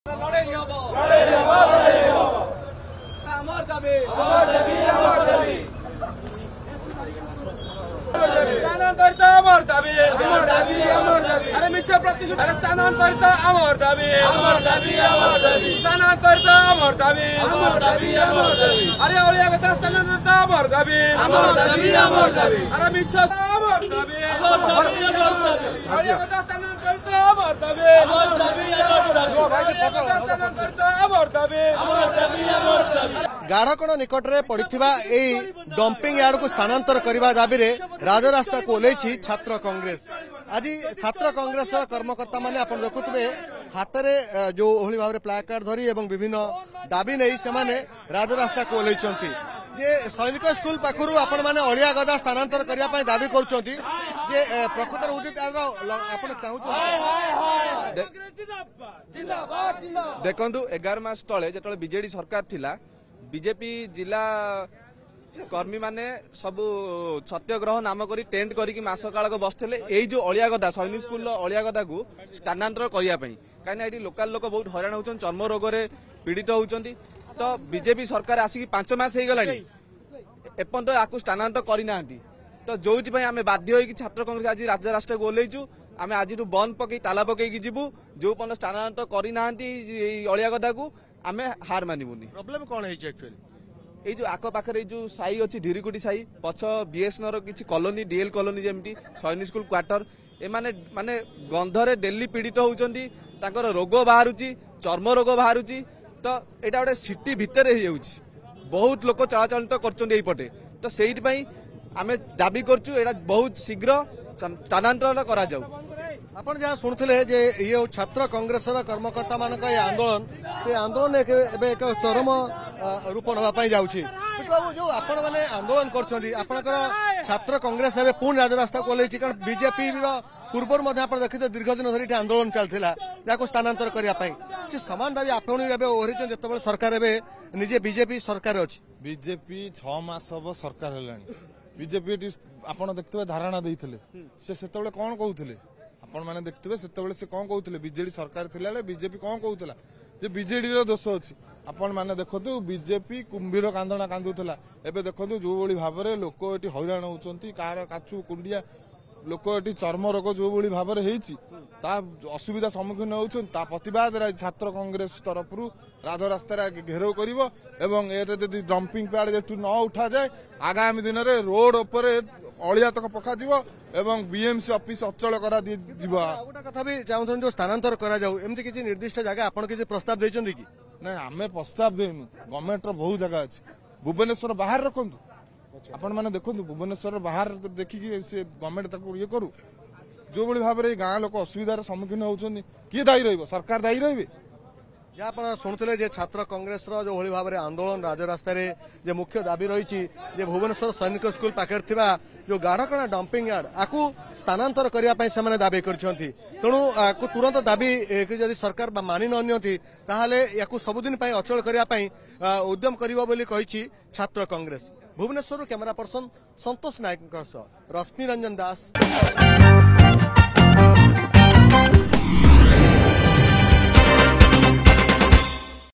स्थानांतरित अमर दाबी अरे मिथ्या प्रतिशत स्थानांतरित अमर दाबी स्थानांतरित अमर दाबी अरे ओलिया गता स्थानांतरित अमर दाबी अरे मिथ्या अमर दाबी ओलिया गता स्थानांतरित अमर दाबी स्थानांतरित अमर दाबी गाढ़कण निकट में पड़ा डंपिंग यार्ड को स्थानांतर करने दाबी में राजरास्ता को ओल्लैछि छात्र कांग्रेस। आज छात्र कांग्रेस कर्मकर्ता माने आपण देखुथिबे हाथ में जो ओहली भाव प्लाकार्ड धरी एवं विभिन्न दाबी नहीं से राजरास्ता को ओल्लैछंती जे सैनिक स्कूल पाखरु आपण माने अलिया गदा स्थानांतर करिया पय दाबी करूछंती जे प्रकृतर उचित आपण चाहूछंती देखंतु 11 मास तळे जेतळे बीजेडी सरकार थिला बीजेपी जिला कर्मी माने सबु सत्याग्रह नाम करी टेंट करी मास कालक बसते यही जो अलिया गदा सैनिक स्कूल अलिया गदा को स्थानांतर करने कहीं लोकल लोक बहुत हैरान होती चर्म रोग में पीड़ित होती तो बीजेपी सरकार आसिक 5 मास हो गला एपर्यंत आपको स्थानांतर करना तो जो आम बाध्य होगी छात्र कांग्रेस आज राजरास्ता को ओल्लैचु आम आज बंद पकई ताला पकईकी जीवु जो पर्यटन स्थानांतर करना अलिया गदा को आम हार मानबुनि। प्रॉब्लम कौन है एक्चुअली ये जो आख पाखे जो साई अच्छी धीरीकुटी साई पछ बीएसएन किसी कॉलोनी डीएल कॉलोनी जमी सैनिक स्कूल क्वार्टर एमाने माने गंधरे डेली पीड़ित होउचंदी तांकर रोग बाहरुची चर्म रोग बाहरुची तो एटा गोटे सिटी भितर हो बहुत लोक चलाचल करछंदी एपटे तो सेइट पई आमे दाबी करछु एटा बहुत शीघ्र स्थानांतरण करा जाऊ। आपण जहाँ शुणुले ये छात्र कांग्रेस कर्मकर्ता मान आंदोलन से आंदोलन एक चरम रूप नापी जाऊँगी जो आपण मैंने आंदोलन कर छात्र कांग्रेस एवं पुणी राजरास्ता को ओल्लैछि कारण बीजेपी पूर्व देखते दीर्घ दिन धरी आंदोलन चलता जहाँ स्थानांतर करने से सामान दाबी आपण ओहरी जो सरकार निजे बीजेपी सरकार अच्छी बीजेपी 6 मास हम सरकार है बीजेपी आपड़ देखते धारणा देते से कौन कहते आपण मैंने देखते से कौन कहते बीजेडी सरकार थिला बीजेपी कौन कहूला जे बीजेडी दोष अच्छी आपण मैंने देखु बीजेपी कुंभीर कांदना कांदुला एबे देखु जो भाव में लोक ये हैरान होती कार काचु कुंडिया लोक ये चर्म रोग जो भाव में असुविधा सम्मुखीन होती प्रतिवाद छात्र कांग्रेस तरफ राजरास्ता घेराव कर डंपिंग पैड जेठू न उठा जाए आगामी दिन में रोड उपर अलिया तक पका एवं बीएमसी ऑफिस अचल करा कथा भी चाहूँ जो स्थानांतर करमती किसी निर्दिष्ट जगह आप किसी प्रस्ताव देते कि ना आम प्रस्ताव देनु गवर्नमेंट बहुत जगह अच्छी भुवनेश्वर बाहर रखु आपण मैंने देखो भुवनेश्वर बाहर देखिकी से गवर्नमेंट ये करू जो भाव में गाँ लोक असुविधार सम्मुखीन होती किए दायी रही सरकार दायी रही जहाँ शुणुले छात्र कांग्रेस जो भाई भाव में आंदोलन राजरास्ता जो मुख्य दाबी रही भुवनेश्वर सैनिक स्कूल पाखे जो गाढ़कणा डंपिंग यार्ड आपको स्थानांतर करने से दाबी कर तेणु तुरंत दाबी जदि सरकार मानि ननियंती ताहले याकू सबुदिन अचल करने उद्यम करिबो बोली कहिछि छात्र कांग्रेस। भुवनेश्वर कैमरा पर्सन संतोष नायक रश्मि रंजन दास।